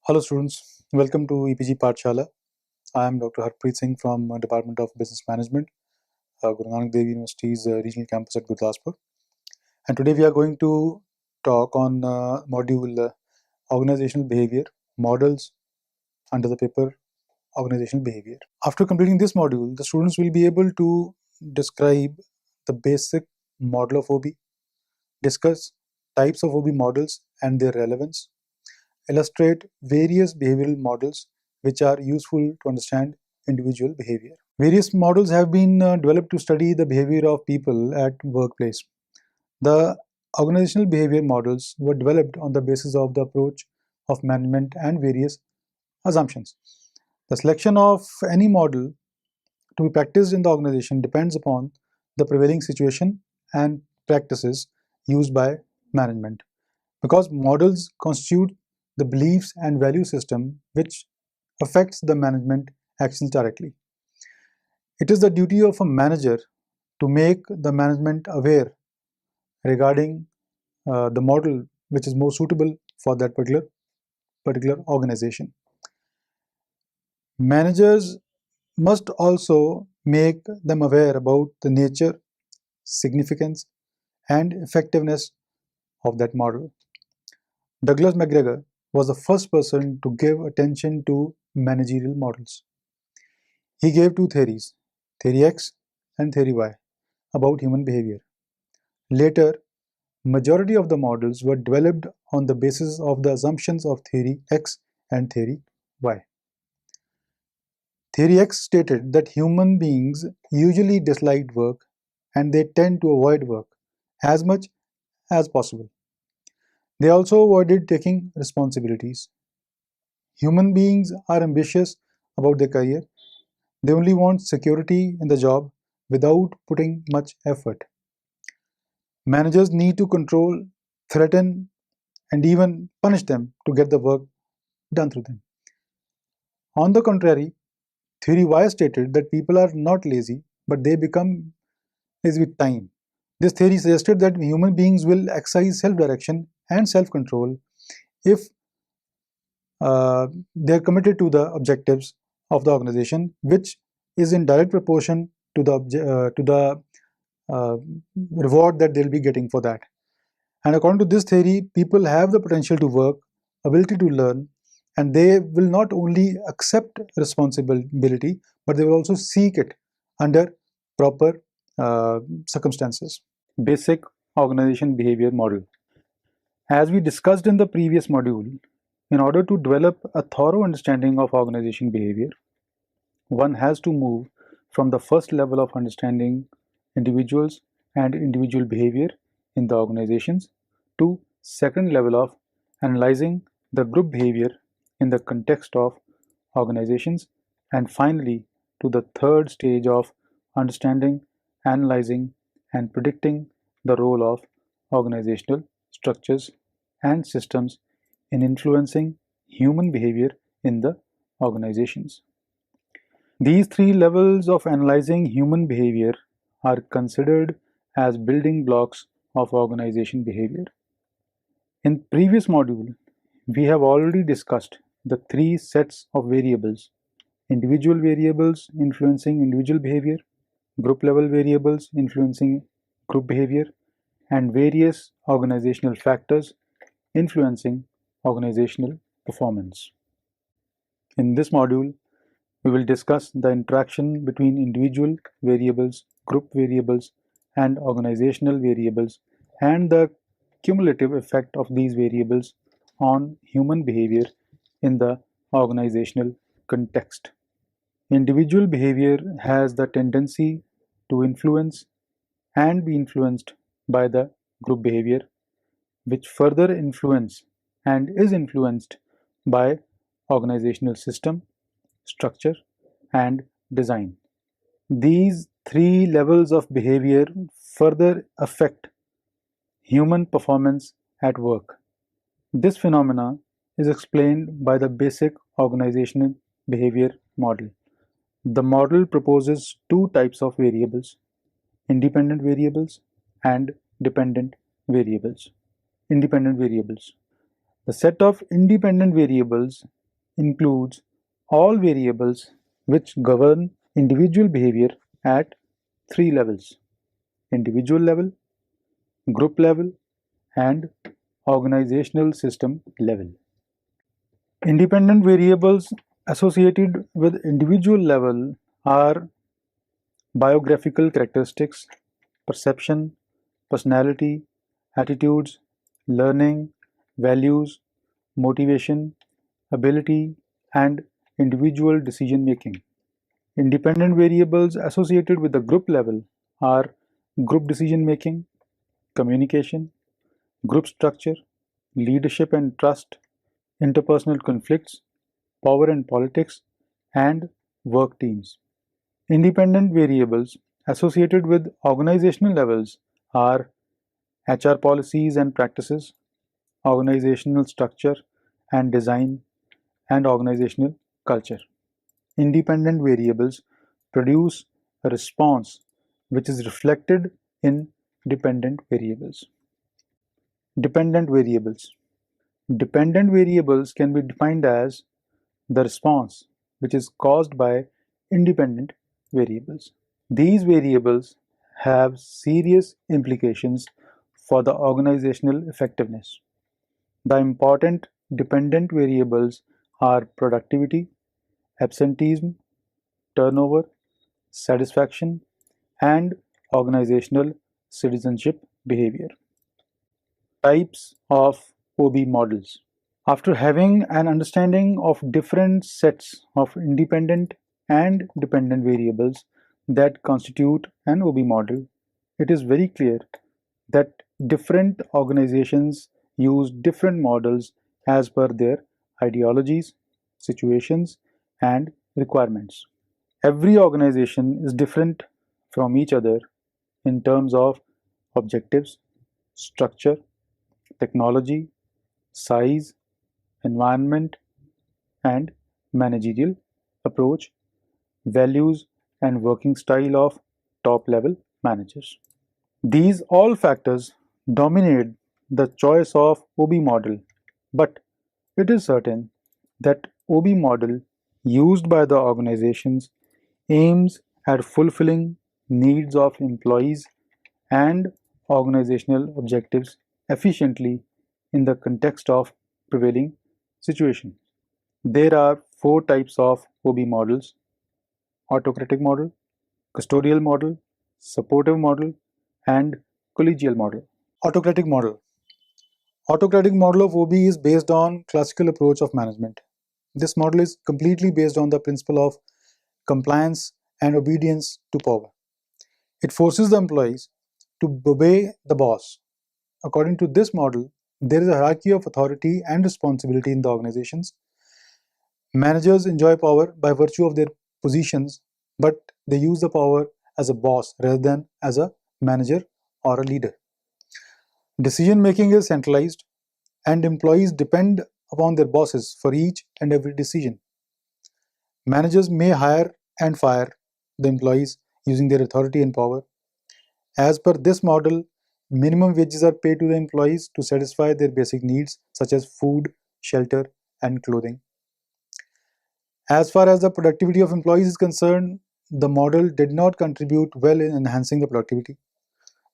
Hello students, welcome to EPG Pathshala. I am Dr. Harpreet Singh from Department of Business Management, Guru Nanak Dev University's regional campus at Gurdaspur. And today we are going to talk on module Organizational Behavior, Models under the paper Organizational Behavior. After completing this module, the students will be able to describe the basic model of OB, discuss types of OB models and their relevance, illustrate various behavioral models which are useful to understand individual behavior. Various models have been developed to study the behavior of people at workplace. The organizational behavior models were developed on the basis of the approach of management and various assumptions. The selection of any model to be practiced in the organization depends upon the prevailing situation and practices used by management, because models constitute the beliefs and value system which affects the management actions directly. It is the duty of a manager to make the management aware regarding the model which is more suitable for that particular organization. Managers must also make them aware about the nature, significance, and effectiveness of that model. Douglas McGregor was the first person to give attention to managerial models. He gave two theories, Theory X and Theory Y, about human behavior. Later, majority of the models were developed on the basis of the assumptions of Theory X and Theory Y. Theory X stated that human beings usually disliked work and they tend to avoid work as much as possible. They also avoided taking responsibilities. Human beings are ambitious about their career. They only want security in the job without putting much effort. Managers need to control, threaten, and even punish them to get the work done through them. On the contrary, Theory Y stated that people are not lazy, but they become lazy with time. This theory suggested that human beings will exercise self-direction and self-control if they are committed to the objectives of the organization, which is in direct proportion to the reward that they'll be getting for that. And according to this theory, people have the potential to work, ability to learn, and they will not only accept responsibility, but they will also seek it under proper circumstances. Basic organization behavior model. As we discussed in the previous module, in order to develop a thorough understanding of organization behavior, one has to move from the first level of understanding individuals and individual behavior in the organizations to second level of analyzing the group behavior in the context of organizations, and finally to the third stage of understanding, analyzing, and predicting the role of organizational structures and systems in influencing human behavior in the organizations. These three levels of analyzing human behavior are considered as building blocks of organization behavior. In previous module, we have already discussed the three sets of variables: individual variables influencing individual behavior, group level variables influencing group behavior, and various organizational factors influencing organizational performance. In this module, we will discuss the interaction between individual variables, group variables, and organizational variables, and the cumulative effect of these variables on human behavior in the organizational context. Individual behavior has the tendency to influence and be influenced by the group behavior, which further influence and is influenced by organizational system, structure, and design. These three levels of behavior further affect human performance at work. This phenomena is explained by the basic organizational behavior model. The model proposes two types of variables: independent variables and dependent variables. Independent variables. The set of independent variables includes all variables which govern individual behavior at three levels: individual level, group level, and organizational system level. Independent variables associated with individual level are biographical characteristics, perception, personality, attitudes, learning, values, motivation, ability, and individual decision making. Independent variables associated with the group level are group decision making, communication, group structure, leadership and trust, interpersonal conflicts, power and politics, and work teams. Independent variables associated with organizational levels are HR policies and practices, organizational structure and design, and organizational culture. Independent variables produce a response which is reflected in dependent variables. Dependent variables. Dependent variables can be defined as the response which is caused by independent variables. These variables have serious implications for the organizational effectiveness. The important dependent variables are productivity, absenteeism, turnover, satisfaction, and organizational citizenship behavior. Types of OB models. After having an understanding of different sets of independent and dependent variables that constitute an OB model, it is very clear that different organizations use different models as per their ideologies, situations, and requirements. Every organization is different from each other in terms of objectives, structure, technology, size, environment, and managerial approach, values, and working style of top level managers. These all factors dominate the choice of OB model, but it is certain that OB model used by the organizations aims at fulfilling needs of employees and organizational objectives efficiently in the context of prevailing situation. There are four types of OB models: autocratic model, custodial model, supportive model, and collegial model. Autocratic model. Autocratic model of OB is based on classical approach of management. This model is completely based on the principle of compliance and obedience to power. It forces the employees to obey the boss. According to this model, there is a hierarchy of authority and responsibility in the organizations. Managers enjoy power by virtue of their positions, but they use the power as a boss rather than as a manager or a leader. Decision making is centralized, and employees depend upon their bosses for each and every decision. Managers may hire and fire the employees using their authority and power. As per this model, minimum wages are paid to the employees to satisfy their basic needs such as food, shelter, and clothing. As far as the productivity of employees is concerned, the model did not contribute well in enhancing the productivity.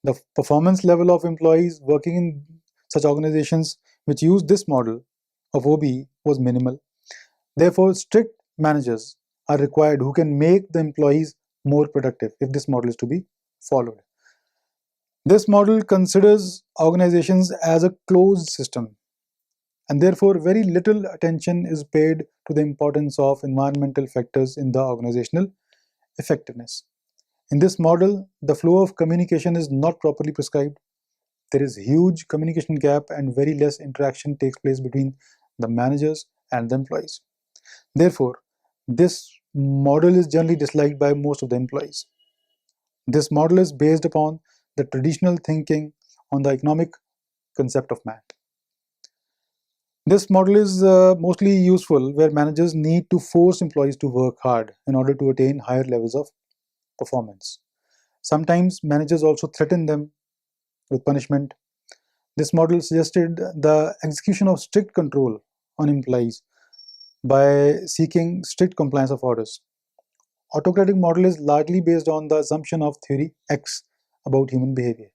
The performance level of employees working in such organizations which used this model of OB was minimal. Therefore, strict managers are required who can make the employees more productive if this model is to be followed. This model considers organizations as a closed system, and therefore very little attention is paid to the importance of environmental factors in the organizational effectiveness. In this model, the flow of communication is not properly prescribed. There is huge communication gap and very less interaction takes place between the managers and the employees. Therefore, this model is generally disliked by most of the employees. This model is based upon the traditional thinking on the economic concept of man. This model is mostly useful where managers need to force employees to work hard in order to attain higher levels of performance. Sometimes managers also threaten them with punishment. This model suggested the execution of strict control on employees by seeking strict compliance of orders. Autocratic model is largely based on the assumption of theory X about human behavior.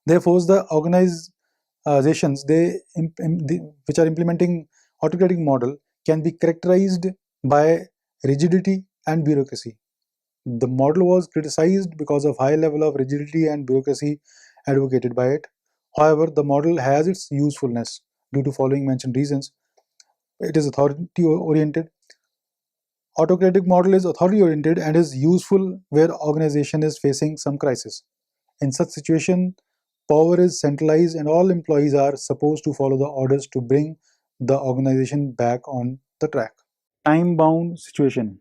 Therefore, the organizations which are implementing autocratic model can be characterized by rigidity and bureaucracy. The model was criticized because of high level of rigidity and bureaucracy advocated by it. However, the model has its usefulness due to following mentioned reasons. It is authority oriented. Autocratic model is authority oriented and is useful where organization is facing some crisis. In such situation, power is centralized and all employees are supposed to follow the orders to bring the organization back on the track. Time-bound situation.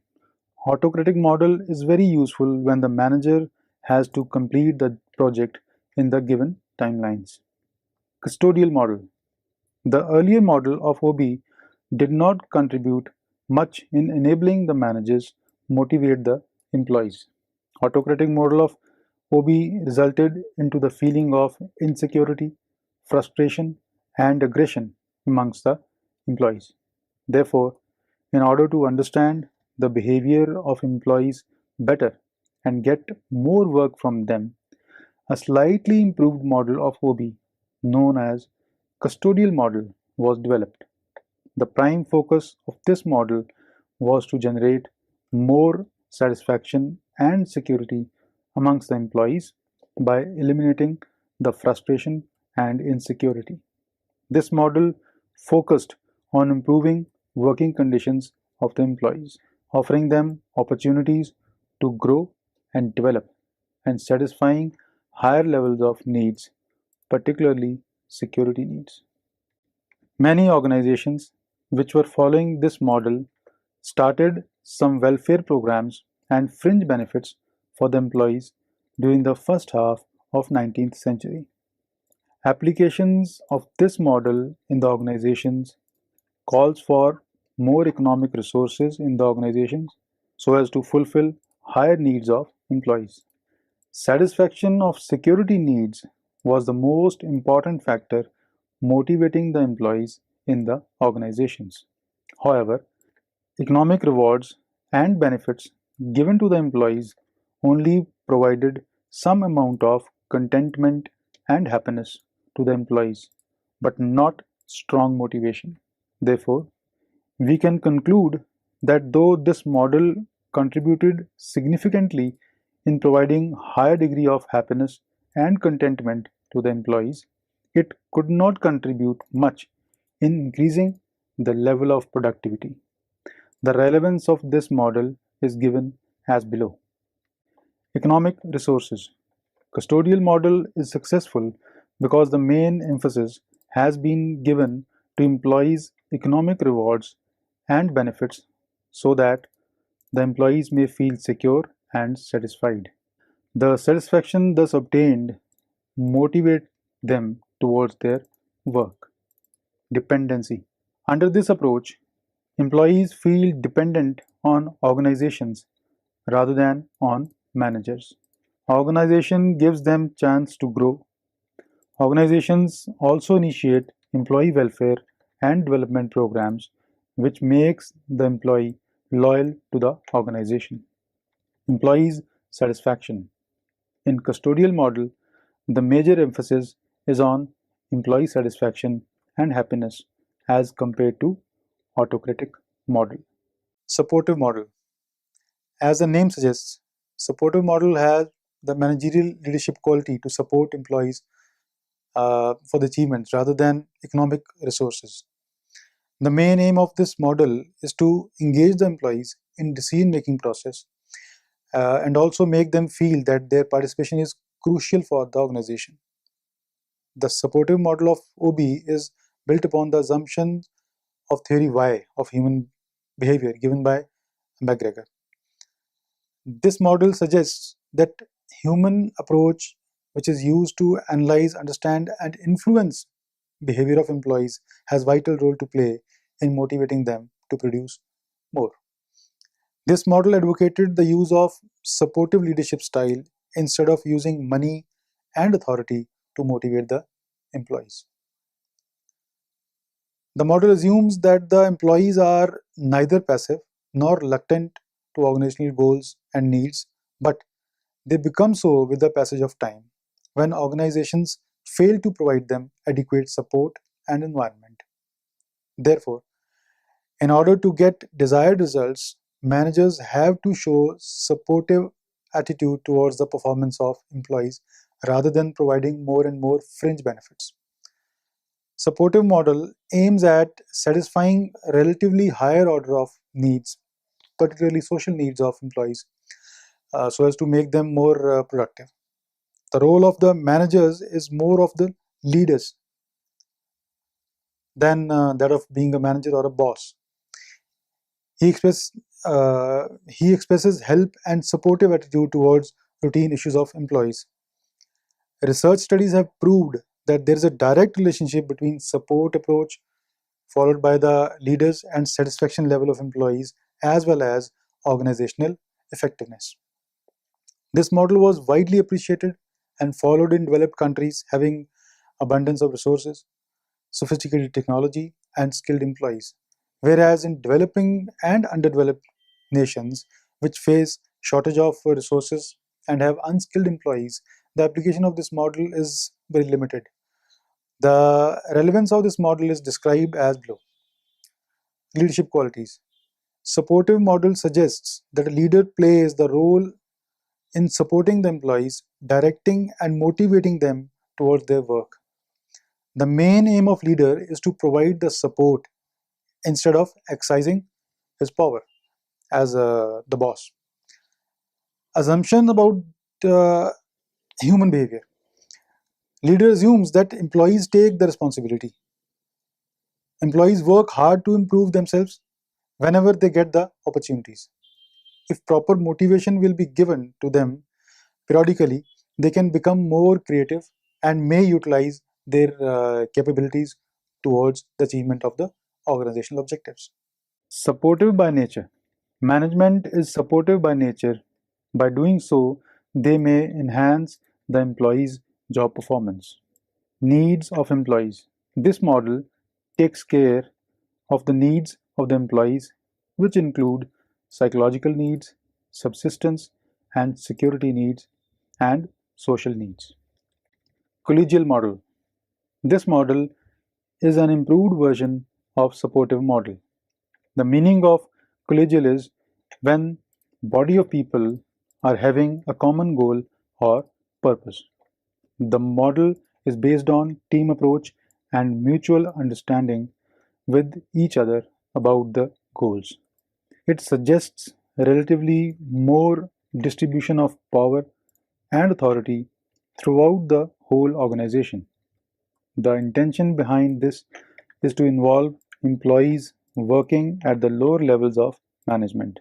Autocratic model is very useful when the manager has to complete the project in the given timelines. Custodial model. The earlier model of OB did not contribute much in enabling the managers motivate the employees. Autocratic model of OB resulted into the feeling of insecurity, frustration, and aggression amongst the employees. Therefore, in order to understand the behavior of employees better and get more work from them, a slightly improved model of OB, known as custodial model, was developed. The prime focus of this model was to generate more satisfaction and security amongst the employees by eliminating the frustration and insecurity. This model focused on improving working conditions of the employees, offering them opportunities to grow and develop, and satisfying higher levels of needs, particularly security needs. Many organizations which were following this model started some welfare programs and fringe benefits for the employees during the first half of 19th century. Applications of this model in the organizations calls for more economic resources in the organizations so as to fulfill higher needs of employees. Satisfaction of security needs was the most important factor motivating the employees in the organizations. However, economic rewards and benefits given to the employees only provided some amount of contentment and happiness to the employees, but not strong motivation. Therefore, we can conclude that though this model contributed significantly in providing higher degree of happiness and contentment to the employees, it could not contribute much in increasing the level of productivity. The relevance of this model is given as below. Economic resources. Custodial model is successful because the main emphasis has been given to employees' economic rewards and benefits so that the employees may feel secure and satisfied. The satisfaction thus obtained motivate them towards their work. Dependency. Under this approach, employees feel dependent on organizations rather than on managers. Organization gives them chance to grow. Organizations also initiate employee welfare and development programs which makes the employee loyal to the organization. Employees satisfaction. In custodial model, the major emphasis is on employee satisfaction and happiness as compared to autocratic model. Supportive model. As the name suggests, supportive model has the managerial leadership quality to support employees for the achievements rather than economic resources. The main aim of this model is to engage the employees in decision-making process and also make them feel that their participation is crucial for the organization. The supportive model of OB is built upon the assumption of theory Y of human behavior given by McGregor. This model suggests that human approach which is used to analyze, understand and influence behavior of employees has vital role to play in motivating them to produce more. This model advocated the use of supportive leadership style instead of using money and authority to motivate the employees. The model assumes that the employees are neither passive nor reluctant to organizational goals and needs, but they become so with the passage of time when organizations fail to provide them adequate support and environment. Therefore, in order to get desired results, managers have to show supportive attitude towards the performance of employees rather than providing more and more fringe benefits. Supportive model aims at satisfying relatively higher order of needs, particularly social needs of employees, so as to make them more productive. The role of the managers is more of the leaders than that of being a manager or a boss. He, express, he expresses help and supportive attitude towards routine issues of employees. Research studies have proved that there is a direct relationship between support approach followed by the leaders and satisfaction level of employees as well as organizational effectiveness. This model was widely appreciated and followed in developed countries having abundance of resources, sophisticated technology, and skilled employees. Whereas in developing and underdeveloped nations, which face shortage of resources and have unskilled employees, the application of this model is very limited. The relevance of this model is described as below. Leadership qualities. Supportive model suggests that a leader plays the role in supporting the employees, directing and motivating them towards their work. The main aim of leader is to provide the support instead of exercising his power as the boss. Assumption about uh, human behavior. Leader assumes that employees take the responsibility. Employees work hard to improve themselves whenever they get the opportunities. If proper motivation will be given to them periodically, they can become more creative and may utilize their capabilities towards the achievement of the organizational objectives. Supportive by nature. Management is supportive by nature. By doing so, they may enhance the employees' job performance. Needs of employees. This model takes care of the needs of the employees, which include psychological needs, subsistence and security needs, and social needs. Collegial model. This model is an improved version of supportive model. The meaning of collegial is when body of people are having a common goal or purpose. The model is based on team approach and mutual understanding with each other about the goals. It suggests relatively more distribution of power and authority throughout the whole organization. The intention behind this is to involve employees working at the lower levels of management.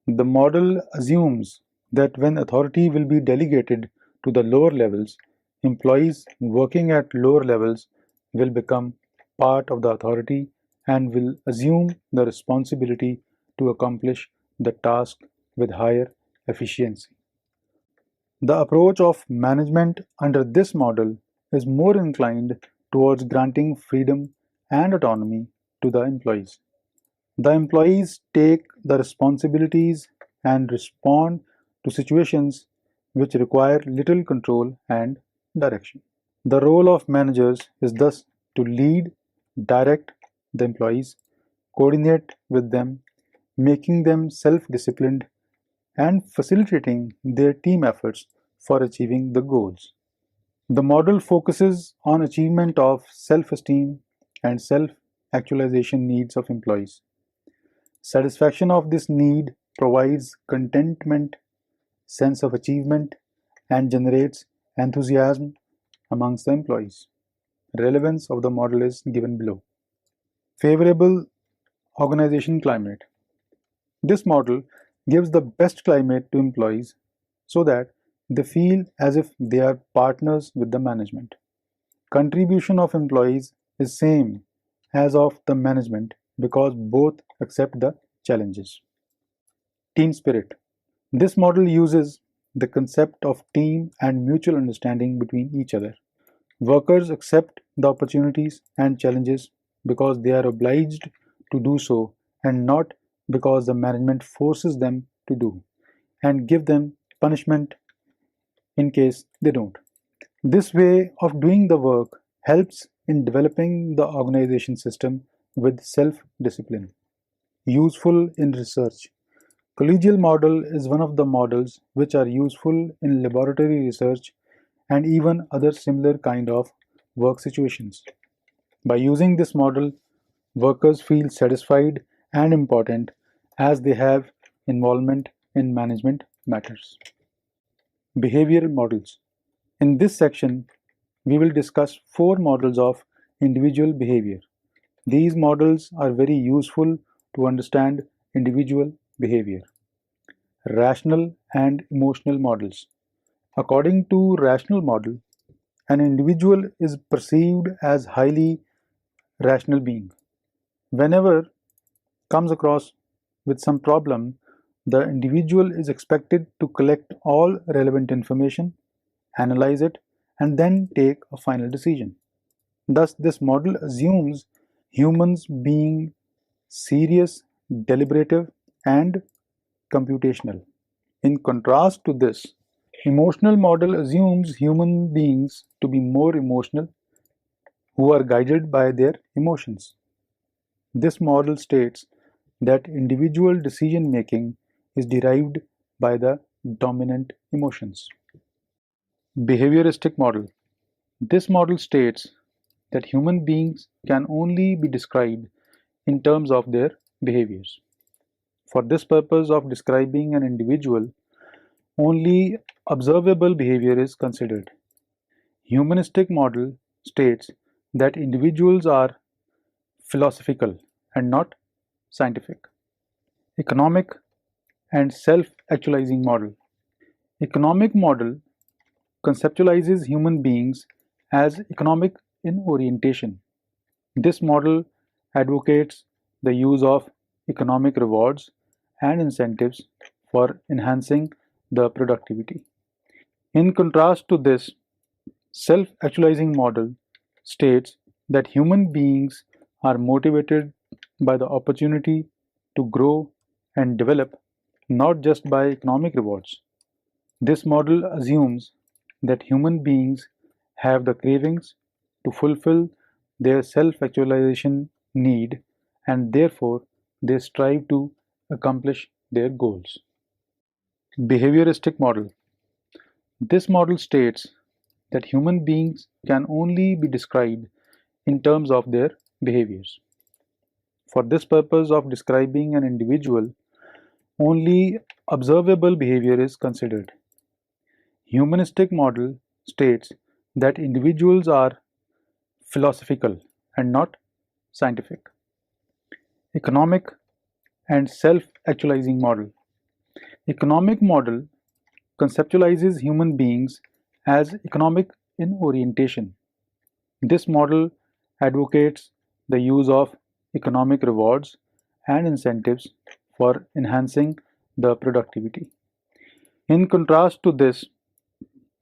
The model assumes that when authority will be delegated to the lower levels, employees working at lower levels will become part of the authority and will assume the responsibility to accomplish the task with higher efficiency. The approach of management under this model is more inclined towards granting freedom and autonomy to the employees. The employees take the responsibilities and respond to situations which require little control and direction. The role of managers is thus to lead, direct the employees, coordinate with them, making them self-disciplined, and facilitating their team efforts for achieving the goals. The model focuses on achievement of self-esteem and self-actualization needs of employees. Satisfaction of this need provides contentment, sense of achievement, and generates enthusiasm amongst the employees. Relevance of the model is given below. Favorable organization climate. This model gives the best climate to employees so that they feel as if they are partners with the management. Contribution of employees is same as of the management because both accept the challenges. Team spirit. This model uses the concept of team and mutual understanding between each other. Workers accept the opportunities and challenges because they are obliged to do so and not because the management forces them to do, and give them punishment in case they don't. This way of doing the work helps in developing the organization system with self-discipline. Useful in research. Collegial model is one of the models which are useful in laboratory research and even other similar kind of work situations. By using this model, workers feel satisfied and important as they have involvement in management matters. Behavioral models. In this section, we will discuss 4 models of individual behavior. These models are very useful to understand individual behavior. Rational and emotional models. According to rational model, an individual is perceived as highly rational being. Whenever comes across with some problem, the individual is expected to collect all relevant information, analyze it, and then take a final decision. Thus, this model assumes humans being serious, deliberative, and computational. In contrast to this, emotional model assumes human beings to be more emotional, who are guided by their emotions. This model states that individual decision making is derived by the dominant emotions. Behavioristic model. This model states that human beings can only be described in terms of their behaviors. For this purpose of describing an individual, only observable behavior is considered. Humanistic model states that individuals are philosophical and not scientific. Economic and self-actualizing model. Economic model conceptualizes human beings as economic in orientation. This model advocates the use of economic rewards and incentives for enhancing the productivity. In contrast to this, self-actualizing model states that human beings are motivated by the opportunity to grow and develop, not just by economic rewards. This model assumes that human beings have the cravings to fulfill their self-actualization need, and therefore they strive to accomplish their goals. Behavioristic model. This model states that human beings can only be described in terms of their behaviors. For this purpose of describing an individual, only observable behavior is considered. Humanistic model states that individuals are philosophical and not scientific. Economic and self-actualizing model. Economic model conceptualizes human beings as economic in orientation. This model advocates the use of economic rewards and incentives for enhancing the productivity. In contrast to this,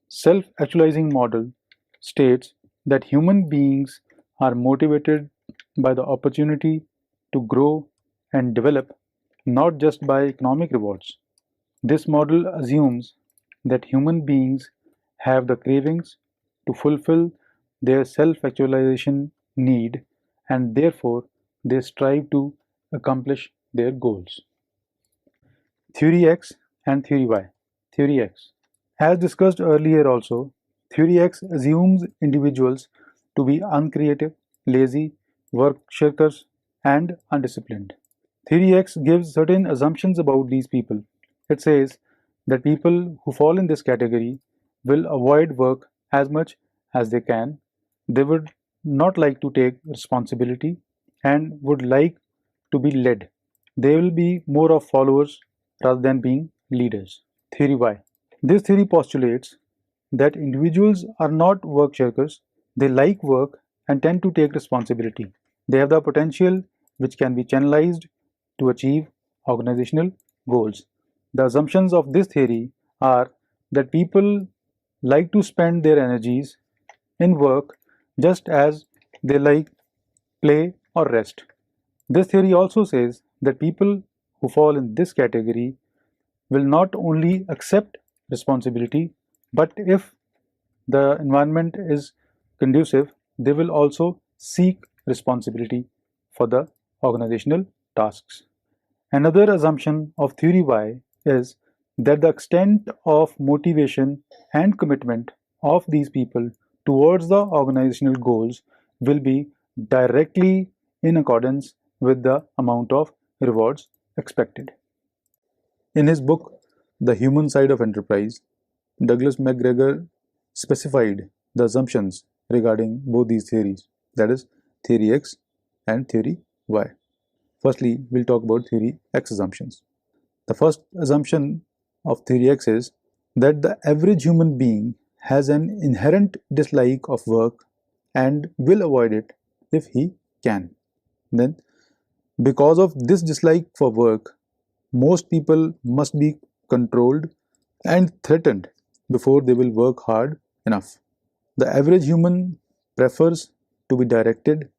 self-actualizing model states that human beings are motivated by the opportunity to grow and develop, not just by economic rewards. This model assumes that human beings have the cravings to fulfill their self-actualization need, and therefore they strive to accomplish their goals. Theory X and Theory Y. Theory X. As discussed earlier also, Theory X assumes individuals to be uncreative, lazy, work shirkers, and undisciplined. Theory X gives certain assumptions about these people. It says that people who fall in this category will avoid work as much as they can. They would not like to take responsibility and would like to be led. They will be more of followers rather than being leaders. Theory Y. This theory postulates that individuals are not work shirkers. They like work and tend to take responsibility. They have the potential which can be channelized to achieve organizational goals. The assumptions of this theory are that people like to spend their energies in work just as they like play or rest. This theory also says that people who fall in this category will not only accept responsibility, but if the environment is conducive, they will also seek responsibility for the organizational tasks. Another assumption of theory Y is that the extent of motivation and commitment of these people towards the organizational goals will be directly in accordance with the amount of rewards expected. In his book, The Human Side of Enterprise, Douglas McGregor specified the assumptions regarding both these theories, that is, theory X and theory Y. Firstly, we'll talk about theory X assumptions. The first assumption of theory X is that the average human being has an inherent dislike of work and will avoid it if he can. Then, because of this dislike for work, most people must be controlled and threatened before they will work hard enough. The average human prefers to be directed,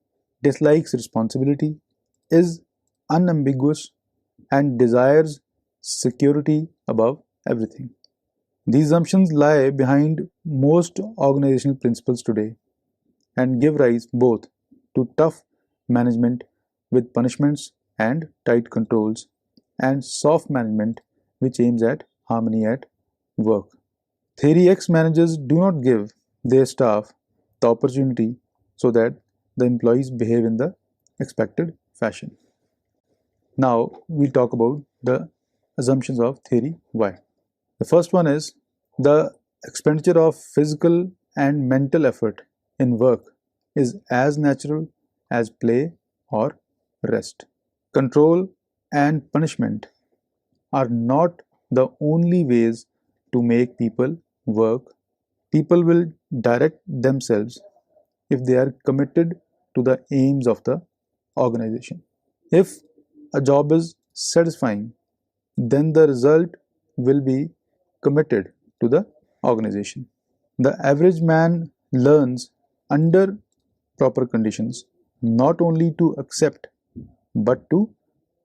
dislikes responsibility, is unambiguous, and desires security above everything. These assumptions lie behind most organizational principles today and give rise both to tough management with punishments and tight controls, and soft management which aims at harmony at work. Theory X managers do not give their staff the opportunity so that the employees behave in the expected fashion. Now we'll talk about the assumptions of theory Y. The first one is the expenditure of physical and mental effort in work is as natural as play or rest. Control and punishment are not the only ways to make people work. People will direct themselves if they are committed to the aims of the organization. If a job is satisfying, then the result will be committed to the organization. The average man learns under proper conditions not only to accept but to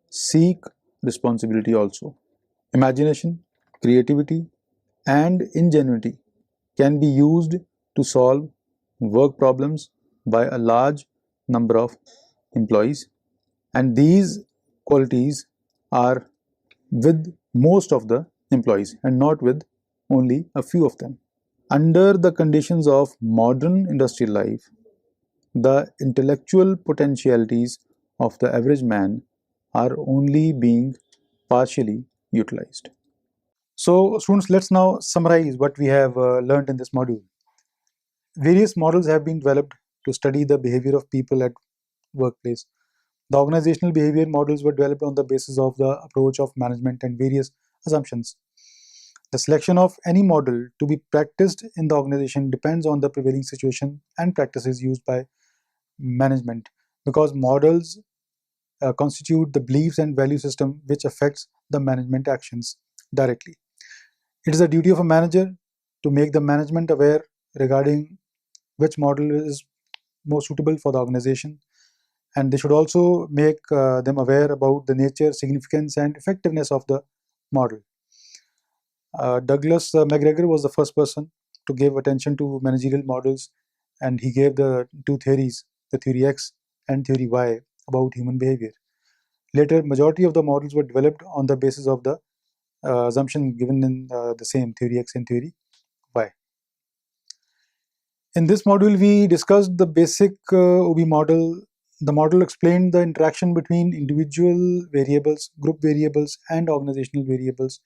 seek responsibility also. Imagination, creativity, and ingenuity can be used to solve work problems by a large number of employees, and these qualities are with most of the employees and not with only a few of them. Under the conditions of modern industrial life, the intellectual potentialities of the average man are only being partially utilized. So, students, let's now summarize what we have learned in this module. Various models have been developed to study the behavior of people at workplace. The organizational behavior models were developed on the basis of the approach of management and various assumptions. The selection of any model to be practiced in the organization depends on the prevailing situation and practices used by management, because models constitute the beliefs and value system which affects the management actions directly. It is the duty of a manager to make the management aware regarding which model is most suitable for the organization, and they should also make them aware about the nature, significance, and effectiveness of the model. Douglas McGregor was the first person to give attention to managerial models, and he gave the two theories, the theory X and theory Y, about human behavior. Later, majority of the models were developed on the basis of the assumption given in the same theory X and theory Y. In this module, we discussed the basic OB model. The model explained the interaction between individual variables, group variables, and organizational variables,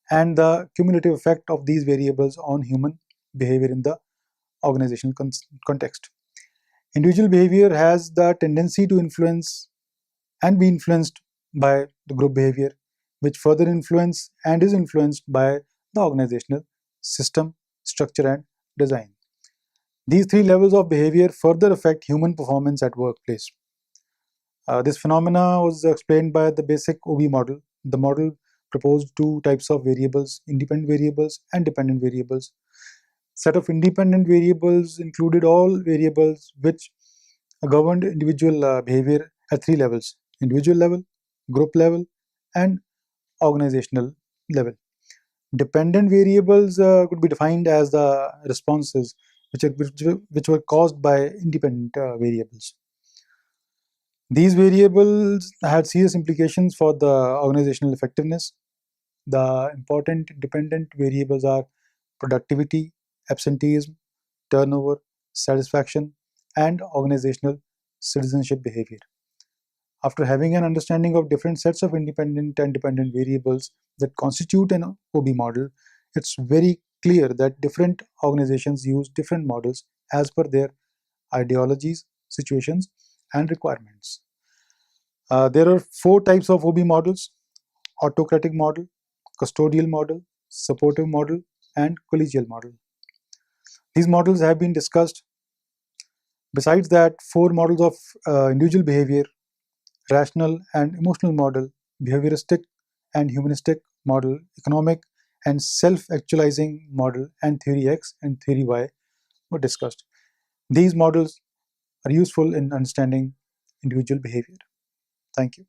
and the cumulative effect of these variables on human behavior in the organizational context. Individual behavior has the tendency to influence and be influenced by the group behavior, which further influence and is influenced by the organizational system, structure, and design. These three levels of behavior further affect human performance at workplace. This phenomena was explained by the basic OB model. The model proposed two types of variables, independent variables and dependent variables. Set of independent variables included all variables which governed individual behavior at three levels: individual level, group level, and organizational level. Dependent variables could be defined as the responses which were caused by independent variables. These variables had serious implications for the organizational effectiveness. The important dependent variables are productivity, absenteeism, turnover, satisfaction, and organizational citizenship behavior. After having an understanding of different sets of independent and dependent variables that constitute an OB model, it's very clear that different organizations use different models as per their ideologies, situations, and requirements. There are four types of OB models: autocratic model, custodial model, supportive model, and collegial model. These models have been discussed. Besides that, four models of individual behavior: rational and emotional model, behavioristic and humanistic model, economic and self-actualizing model, and theory X and theory Y were discussed. These models are useful in understanding individual behavior. Thank you.